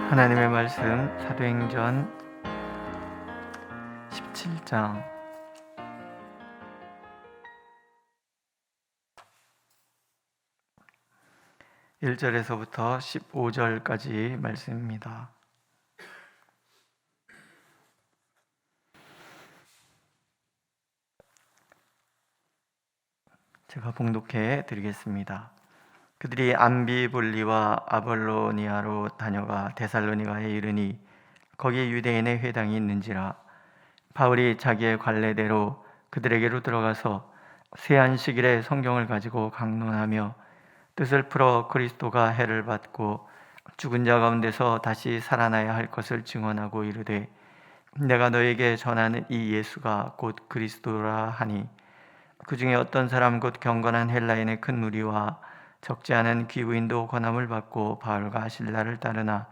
하나님의 말씀 사도행전 17장 1절에서부터 15절까지 말씀입니다. 제가 봉독해 드리겠습니다. 그들이 암비볼리와 아볼로니아로 다녀가 데살로니가에 이르니 거기에 유대인의 회당이 있는지라. 바울이 자기의 관례대로 그들에게로 들어가서 새 안식일에 성경을 가지고 강론하며 뜻을 풀어 그리스도가 해를 받고 죽은 자 가운데서 다시 살아나야 할 것을 증언하고 이르되, 내가 너에게 전하는 이 예수가 곧 그리스도라 하니, 그 중에 어떤 사람 곧 경건한 헬라인의 큰 무리와 적지 않은 귀부인도 권함을 받고 바울과 실라를 따르나,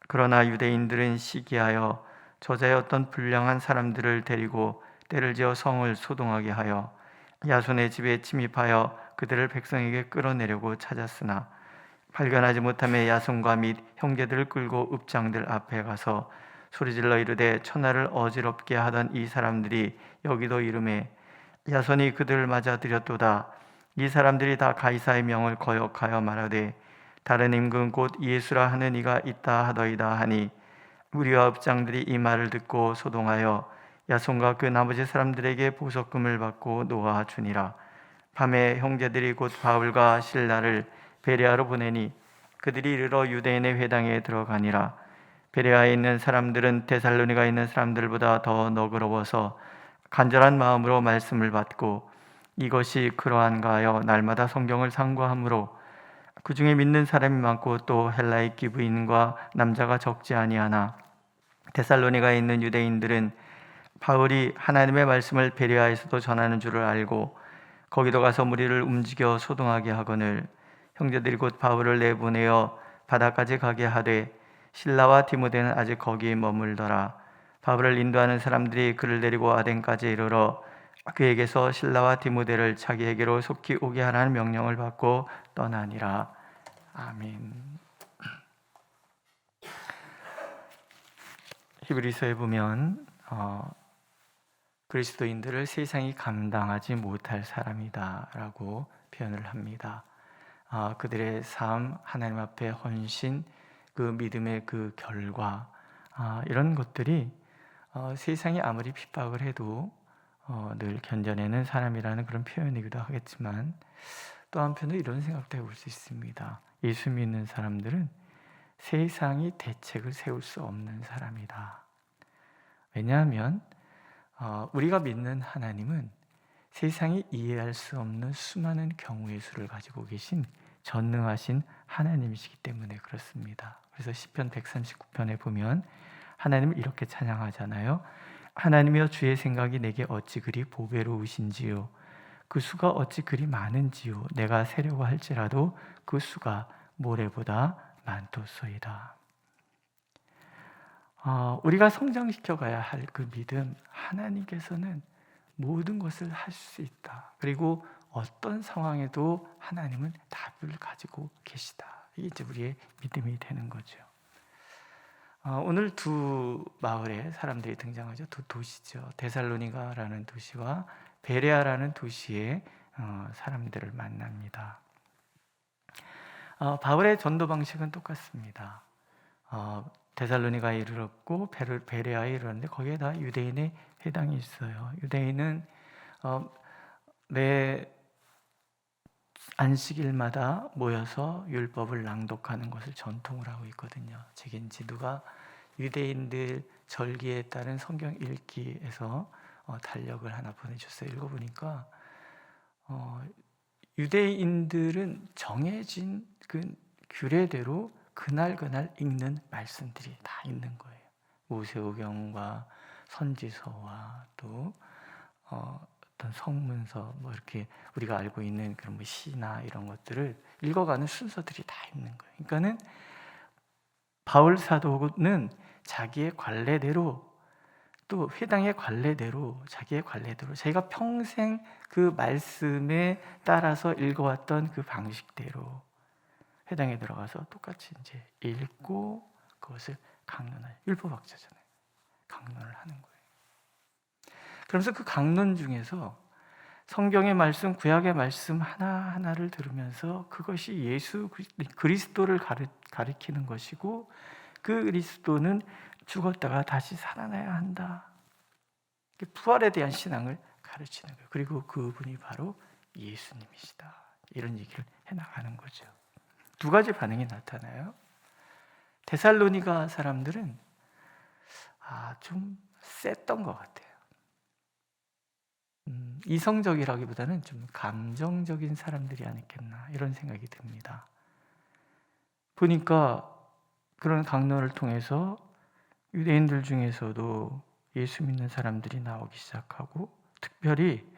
그러나 유대인들은 시기하여 저자의 어떤 불량한 사람들을 데리고 때를 지어 성을 소동하게 하여 야손의 집에 침입하여 그들을 백성에게 끌어내려고 찾았으나 발견하지 못하며 야손과 및 형제들을 끌고 읍장들 앞에 가서 소리질러 이르되, 천하를 어지럽게 하던 이 사람들이 여기도 이르매 야손이 그들을 맞아들였도다. 이 사람들이 다 가이사의 명을 거역하여 말하되, 다른 임금 곧 예수라 하는 이가 있다 하더이다 하니, 무리와 읍장들이 이 말을 듣고 소동하여 야손과 그 나머지 사람들에게 보석금을 받고 놓아주니라. 밤에 형제들이 곧 바울과 실라를 베레아로 보내니 그들이 이르러 유대인의 회당에 들어가니라. 베레아에 있는 사람들은 데살로니가에 있는 사람들보다 더 너그러워서 간절한 마음으로 말씀을 받고 이것이 그러한가 하여 날마다 성경을 상고하므로 그 중에 믿는 사람이 많고 또 헬라의 기부인과 남자가 적지 아니하나, 데살로니가에 있는 유대인들은 바울이 하나님의 말씀을 베레아에서도 전하는 줄을 알고 거기도 가서 무리를 움직여 소동하게 하거늘, 형제들이 곧 바울을 내보내어 바다까지 가게 하되 실라와 디모데는 아직 거기 머물더라. 바울을 인도하는 사람들이 그를 데리고 아덴까지 이르러 그에게서 실라와 디모데를 자기에게로 속히 오게 하라는 명령을 받고 떠나니라. 아멘. 히브리서에 보면 그리스도인들을 세상이 감당하지 못할 사람이다 라고 표현을 합니다. 그들의 삶, 하나님 앞에 헌신, 그 믿음의 그 결과, 이런 것들이 세상이 아무리 핍박을 해도 늘 견뎌내는 사람이라는 그런 표현이기도 하겠지만, 또 한편으로 이런 생각도 해볼 수 있습니다. 예수 믿는 사람들은 세상이 대책을 세울 수 없는 사람이다. 왜냐하면 우리가 믿는 하나님은 세상이 이해할 수 없는 수많은 경우의 수를 가지고 계신 전능하신 하나님이시기 때문에 그렇습니다. 그래서 시편 139편에 보면 하나님을 이렇게 찬양하잖아요. 하나님이여, 주의 생각이 내게 어찌 그리 보배로우신지요, 그 수가 어찌 그리 많은지요, 내가 세려고 할지라도 그 수가 모래보다 많도소이다. 우리가 성장시켜 가야 할 그 믿음, 하나님께서는 모든 것을 할 수 있다. 그리고 어떤 상황에도 하나님은 답을 가지고 계시다. 이게 이제 우리의 믿음이 되는 거죠. 오늘 두 마을에 사람들이 등장하죠. 두 도시죠. 데살로니가라는 도시와 베레아라는 도시의 사람들을 만납니다. 바울의 전도 방식은 똑같습니다. 데살로니가에 이르렀고 베레아에 이르렀는데 거기에 다 유대인의 회당이 있어요. 유대인은 매 안식일마다 모여서 율법을 낭독하는 것을 전통으로 하고 있거든요. 제겐지 누가 유대인들 절기에 따른 성경 읽기에서 달력을 하나 보내줬어요. 읽어보니까 유대인들은 정해진 그 규례대로 그날 읽는 말씀들이 다 있는 거예요. 모세오경과 선지서와 또 어떤 성문서, 뭐 이렇게 우리가 알고 있는 그런 뭐 시나 이런 것들을 읽어가는 순서들이 다 있는 거예요. 그러니까는 바울 사도는 자기의 관례대로, 또 회당의 관례대로, 자기의 관례대로, 자기가 평생 그 말씀에 따라서 읽어왔던 그 방식대로 회당에 들어가서 똑같이 이제 읽고 그것을 강론할, 율법학자잖아요. 강론을 하는 거예요. 그러면서 그 강론 중에서 성경의 말씀, 구약의 말씀 하나하나를 들으면서 그것이 예수 그리스도를 가리키는 것이고, 그 그리스도는 죽었다가 다시 살아나야 한다, 부활에 대한 신앙을 가르치는 거예요. 그리고 그분이 바로 예수님이시다, 이런 얘기를 해나가는 거죠. 두 가지 반응이 나타나요. 데살로니가 사람들은 좀 셌던 것 같아요. 이성적이라기보다는 좀 감정적인 사람들이 아니겠나, 이런 생각이 듭니다. 보니까 그런 강론을 통해서 유대인들 중에서도 예수 믿는 사람들이 나오기 시작하고, 특별히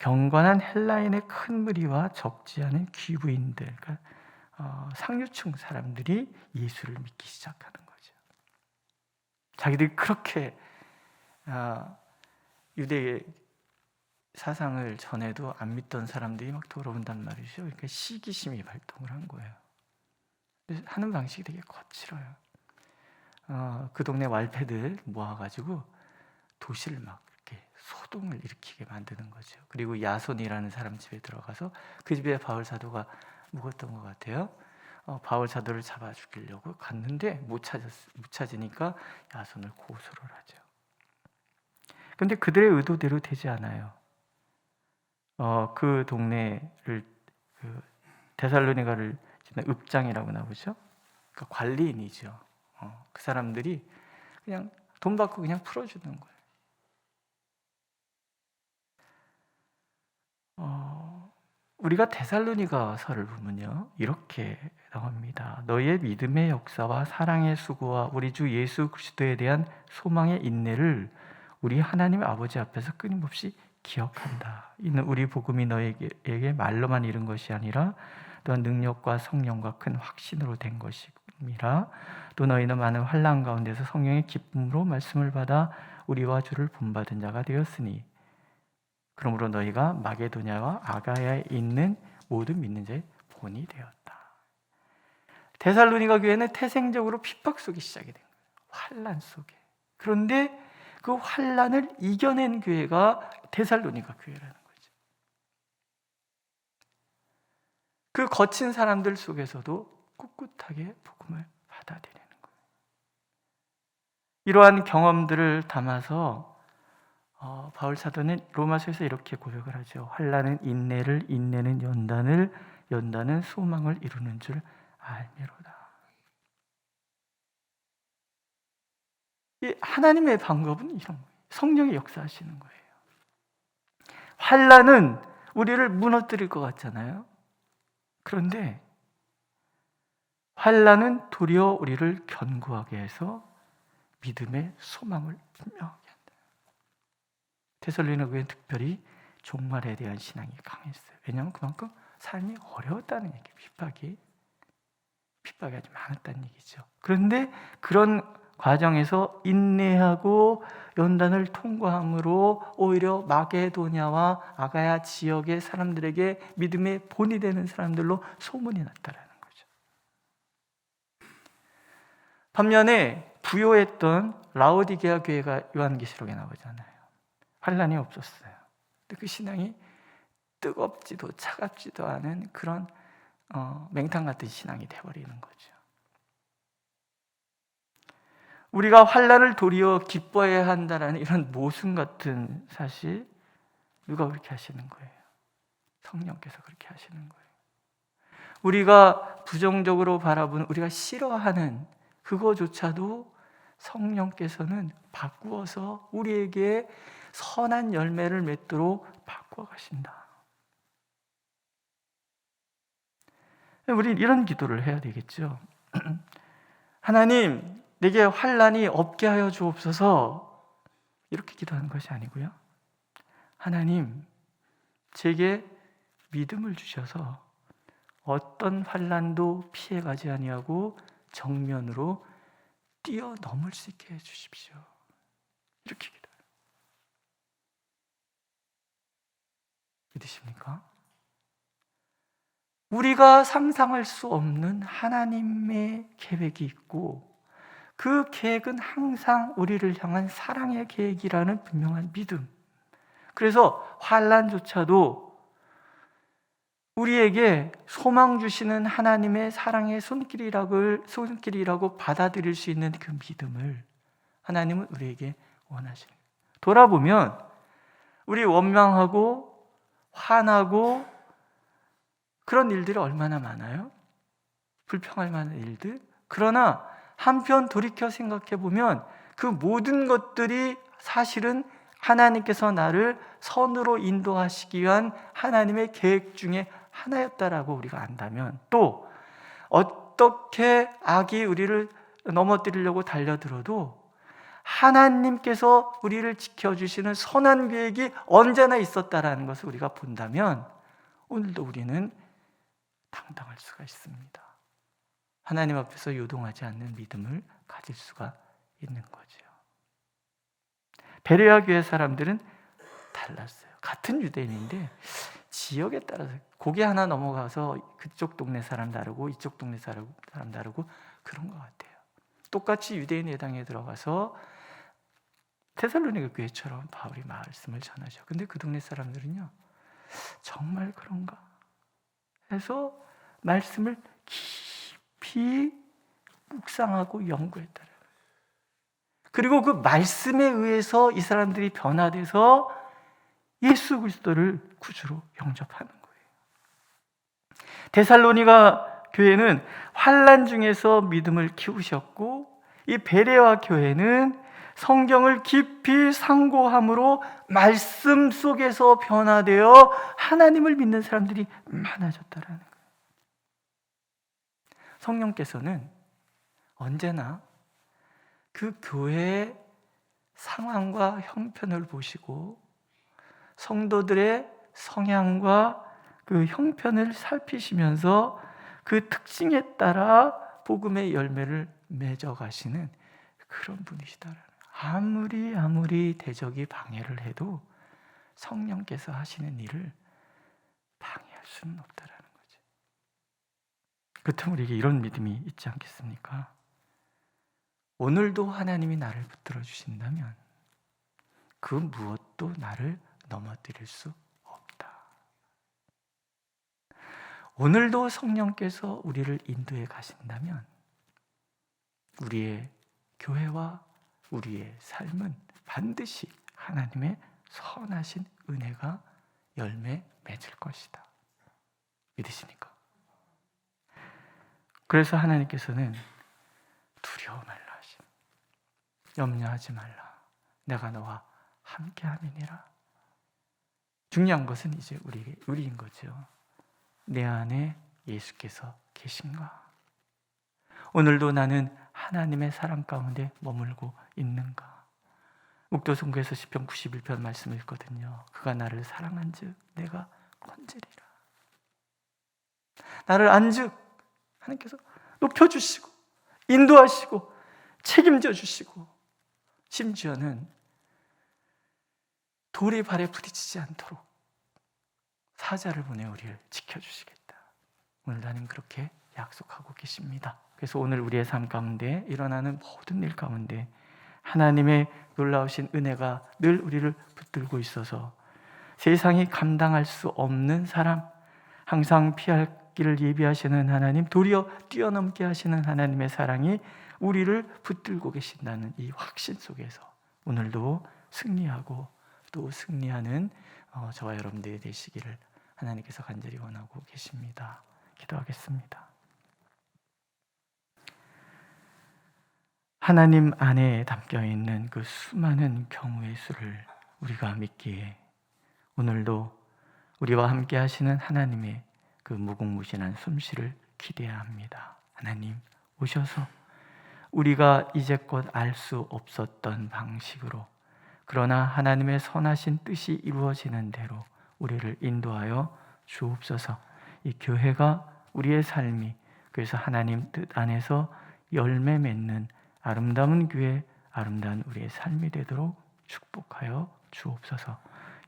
경건한 헬라인의 큰 무리와 적지 않은 귀부인들, 그러니까 상류층 사람들이 예수를 믿기 시작하는 거죠. 자기들이 그렇게 유대 사상을 전에도 안 믿던 사람들이 막 돌아온단 말이죠. 그러니까 시기심이 발동을 한 거예요. 하는 방식이 되게 거칠어요. 그 동네 말패들 모아가지고 도시를 막 이렇게 소동을 일으키게 만드는 거죠. 그리고 야손이라는 사람 집에 들어가서, 그 집에 바울 사도가 묵었던 것 같아요. 바울 사도를 잡아 죽이려고 갔는데 못 찾으니까 야손을 고소를 하죠. 근데 그들의 의도대로 되지 않아요. 그 동네를, 그 데살로니가를 지금 읍장이라고 나오죠. 그러니까 관리인이죠. 그 사람들이 그냥 돈 받고 그냥 풀어주는 거예요. 우리가 데살로니가서를 보면요, 이렇게 나옵니다. 너희의 믿음의 역사와 사랑의 수고와 우리 주 예수 그리스도에 대한 소망의 인내를 우리 하나님 아버지 앞에서 끊임없이 기억한다. 이는 우리 복음이 너희에게 말로만 이른 것이 아니라 또한 능력과 성령과 큰 확신으로 된 것임이라. 또 너희는 많은 환난 가운데서 성령의 기쁨으로 말씀을 받아 우리와 주를 본받은 자가 되었으니, 그러므로 너희가 마게도냐와 아가야에 있는 모든 믿는 자의 본이 되었다. 데살로니가 교회는 태생적으로 핍박 속에 시작이 된 거예요. 환난 속에. 그런데 그 환난을 이겨낸 교회가 데살로니가 교회라는 거죠. 그 거친 사람들 속에서도 꿋꿋하게 복음을 받아들이는 거예요. 이러한 경험들을 담아서 바울 사도는 로마서에서 이렇게 고백을 하죠. 환난은 인내를, 인내는 연단을, 연단은 소망을 이루는 줄 알미로다. 이 하나님의 방법은 이런 거예요. 성령이 역사하시는 거예요. 환난은 우리를 무너뜨릴 것 같잖아요. 그런데 환난은 도리어 우리를 견고하게 해서 믿음의 소망을 분명하게 한다. 데살로니가 교회는 특별히 종말에 대한 신앙이 강했어요. 왜냐하면 그만큼 삶이 어려웠다는 얘기예요. 핍박이 아주 많았다는 얘기죠. 그런데 그런 과정에서 인내하고 연단을 통과함으로 오히려 마게도냐와 아가야 지역의 사람들에게 믿음의 본이 되는 사람들로 소문이 났다라는 거죠. 반면에 부요했던 라오디게아 교회가 요한계시록에 나오잖아요. 환난이 없었어요. 근데 그 신앙이 뜨겁지도 차갑지도 않은 그런 맹탕 같은 신앙이 되어버리는 거죠. 우리가 환난을 도리어 기뻐해야 한다는 이런 모순 같은 사실, 누가 그렇게 하시는 거예요? 성령께서 그렇게 하시는 거예요. 우리가 부정적으로 바라보는, 우리가 싫어하는 그거조차도 성령께서는 바꾸어서 우리에게 선한 열매를 맺도록 바꿔 가신다. 우리 이런 기도를 해야 되겠죠. 하나님, 내게 환난이 없게 하여 주옵소서, 이렇게 기도하는 것이 아니고요. 하나님, 제게 믿음을 주셔서 어떤 환난도 피해가지 아니하고 정면으로 뛰어넘을 수 있게 해주십시오. 이렇게 기도해요. 믿으십니까? 우리가 상상할 수 없는 하나님의 계획이 있고, 그 계획은 항상 우리를 향한 사랑의 계획이라는 분명한 믿음. 그래서 환난조차도 우리에게 소망 주시는 하나님의 사랑의 손길이라고 받아들일 수 있는 그 믿음을 하나님은 우리에게 원하시는 거예요. 돌아보면 우리 원망하고 화나고 그런 일들이 얼마나 많아요? 불평할 만한 일들. 그러나 한편 돌이켜 생각해 보면 그 모든 것들이 사실은 하나님께서 나를 선으로 인도하시기 위한 하나님의 계획 중에 하나였다라고 우리가 안다면, 또 어떻게 악이 우리를 넘어뜨리려고 달려들어도 하나님께서 우리를 지켜주시는 선한 계획이 언제나 있었다라는 것을 우리가 본다면 오늘도 우리는 당당할 수가 있습니다. 하나님 앞에서 요동하지 않는 믿음을 가질 수가 있는 거죠. 베레아 교회 사람들은 달랐어요. 같은 유대인인데 지역에 따라서 고개 하나 넘어가서 그쪽 동네 사람 다르고 이쪽 동네 사람 다르고 그런 것 같아요. 똑같이 유대인 회당에 들어가서 데살로니가 교회처럼 바울이 말씀을 전하죠. 근데 그 동네 사람들은요, 정말 그런가 해서 말씀을 깊이 묵상하고 연구했다. 그리고 그 말씀에 의해서 이 사람들이 변화돼서 예수 그리스도를 구주로 영접하는 거예요. 데살로니가 교회는 환난 중에서 믿음을 키우셨고, 이 베레아 교회는 성경을 깊이 상고함으로 말씀 속에서 변화되어 하나님을 믿는 사람들이 많아졌다라는 거예요. 성령께서는 언제나 그 교회의 상황과 형편을 보시고 성도들의 성향과 그 형편을 살피시면서 그 특징에 따라 복음의 열매를 맺어 가시는 그런 분이시다라는, 아무리 대적이 방해를 해도 성령께서 하시는 일을 방해할 수는 없다라는 거죠. 그렇다면 우리에게 이런 믿음이 있지 않겠습니까? 오늘도 하나님이 나를 붙들어 주신다면 그 무엇도 나를 넘어뜨릴 수 없다. 오늘도 성령께서 우리를 인도해 가신다면 우리의 교회와 우리의 삶은 반드시 하나님의 선하신 은혜가 열매 맺을 것이다. 믿으십니까? 그래서 하나님께서는 두려워 말라 하심, 염려하지 말라, 내가 너와 함께함이니라. 중요한 것은 이제 우리인 거죠. 내 안에 예수께서 계신가? 오늘도 나는 하나님의 사랑 가운데 머물고 있는가? 묵도성구에서 시편 91편 말씀을 읽거든요. 그가 나를 사랑한즉 내가 건지리라. 나를 안즉 하나님께서 높여주시고 인도하시고 책임져 주시고, 심지어는 돌이 발에 부딪히지 않도록 사자를 보내 우리를 지켜주시겠다. 오늘 하나님 그렇게 약속하고 계십니다. 그래서 오늘 우리의 삶 가운데 일어나는 모든 일 가운데 하나님의 놀라우신 은혜가 늘 우리를 붙들고 있어서 세상이 감당할 수 없는 사람, 항상 피할 길을 예비하시는 하나님, 도리어 뛰어넘게 하시는 하나님의 사랑이 우리를 붙들고 계신다는 이 확신 속에서 오늘도 승리하고 또 승리하는 저와 여러분들이 되시기를 하나님께서 간절히 원하고 계십니다. 기도하겠습니다. 하나님 안에 담겨있는 그 수많은 경우의 수를 우리가 믿기에 오늘도 우리와 함께 하시는 하나님의 그 무궁무진한 솜씨를 기대해야 합니다. 하나님 오셔서 우리가 이제껏 알 수 없었던 방식으로, 그러나 하나님의 선하신 뜻이 이루어지는 대로 우리를 인도하여 주옵소서. 이 교회가, 우리의 삶이 그래서 하나님 뜻 안에서 열매 맺는 아름다운 교회, 아름다운 우리의 삶이 되도록 축복하여 주옵소서.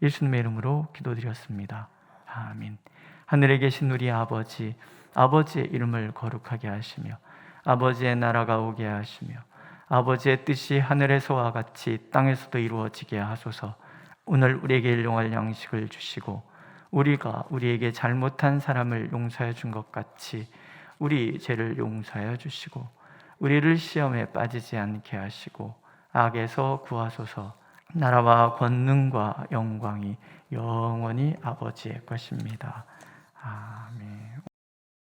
예수님의 이름으로 기도드렸습니다. 아멘. 하늘에 계신 우리 아버지, 아버지의 이름을 거룩하게 하시며 아버지의 나라가 오게 하시며 아버지의 뜻이 하늘에서와 같이 땅에서도 이루어지게 하소서. 오늘 우리에게 일용할 양식을 주시고 우리가 우리에게 잘못한 사람을 용서해 준 것 같이 우리 죄를 용서하여 주시고 우리를 시험에 빠지지 않게 하시고 악에서 구하소서. 나라와 권능과 영광이 영원히 아버지의 것입니다. 아멘.